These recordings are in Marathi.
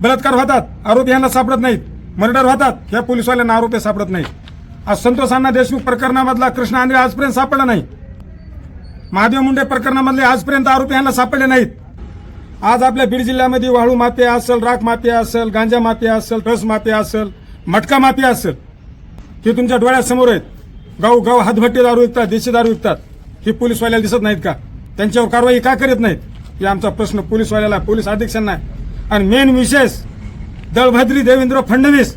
बलात्कार होतात, आरोपी यांना सापडत नाहीत, मर्डर होतात, ह्या पोलिसवाल्यांना आरोपी सापडत नाहीत. आज संतोष अण्णा देशमुख प्रकरणामधला कृष्ण आंधळे आजपर्यंत सापडला नाही. महादेव मुंडे प्रकरणामधले आजपर्यंत आरोपी यांना सापडले नाहीत. आज आपल्या बीड जिल्ह्यामध्ये वाळू माफिया असेल, राख माफिया असेल, गांजा माफिया असेल, रस माफिया असेल, मटका माफिया असेल, हे तुमच्या डोळ्यासमोर आहेत. गाव गाव हातभट्टी दारू विकतात, देशी दारू विकतात. हे पोलिसवाल्याला दिसत नाहीत का? त्यांच्यावर कारवाई का करीत नाहीत? हे आमचा प्रश्न पोलिसवाल्याला, पोलीस अधीक्षकांना आहे. आणि मेन विशेष दळभद्री देवेंद्र फडणवीस,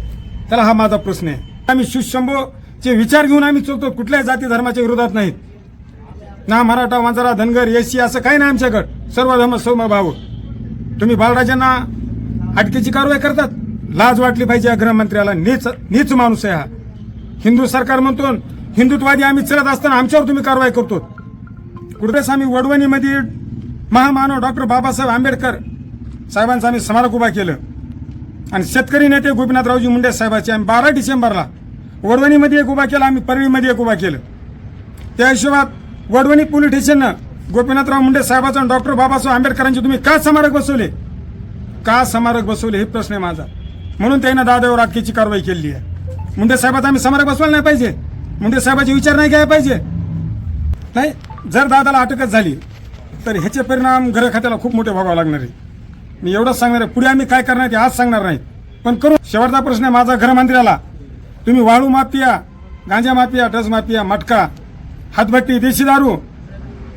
त्याला हा माझा प्रश्न आहे. आम्ही शिवशंभोचे विचार घेऊन आम्ही चलतो, कुठल्याही जाती धर्माच्या विरोधात नाहीत. ना मराठा, वंजारा, धनगर, एसी असं काही नाही आमच्याकडे. सर्व धर्म समभाव. तुम्ही बाळराजांना अटकेची कारवाई करतात. लाज वाटली पाहिजे या गृहमंत्र्याला. नीच माणूस आहे हा. हिंदू सरकार म्हणतो, हिंदुत्वादी आम्ही चलत असताना आमच्यावर तुम्ही कारवाई करतो. कुठेच आम्ही वडवणीमध्ये महामानव डॉक्टर बाबासाहेब आंबेडकर साहेबांचं आम्ही स्मारक उभा केलं. आणि शेतकरी नेते गोपीनाथरावजी मुंडे साहेबांचे आम्ही 12 डिसेंबरला वडवणीमध्ये एक उभा केला, आम्ही परळीमध्ये एक उभा केलं. त्या हिशोबात वडवणी पोलीस स्टेशननं गोपीनाथराव मुंडे साहेबांचं आणि डॉक्टर बाबासाहेब आंबेडकरांचे तुम्ही का स्मारक बसवले? का स्मारक बसवले हे प्रश्न आहे माझा. म्हणून त्यानं दादावर अटकेची कारवाई केली आहे. मुंडे साहेबांचं आम्ही स्मारक बसवायला नाही पाहिजे? मुंडे साहेबांचे विचार नाही घ्यायला पाहिजे? नाही. जर दादाला अटकच झाली तर ह्याचे परिणाम घर खात्याला खूप मोठे भोगावे लागणार आहे. मी एवढंच सांगणार आहे. पुढे आम्ही काय करणार ते आज सांगणार नाही, पण करू. शेवटचा प्रश्न आहे माझा गृहमंत्र्याला. तुम्ही वाळू माफिया, गांजा माफिया, ड्रग्ज माफिया, मटका, हातभट्टी, देशी दारू,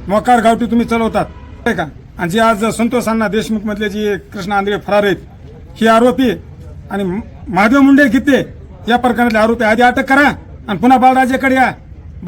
मोकार गावठी तुम्ही चालवतात का? आणि जे आज संतोष अण्णा देशमुख मधले जे कृष्ण आंधळे फरार आहेत, हे आरोपी आणि महादेव मुंडे गीते या प्रकरणातले आरोपी आधी अटक करा आणि पुन्हा बाळराजाकडे या.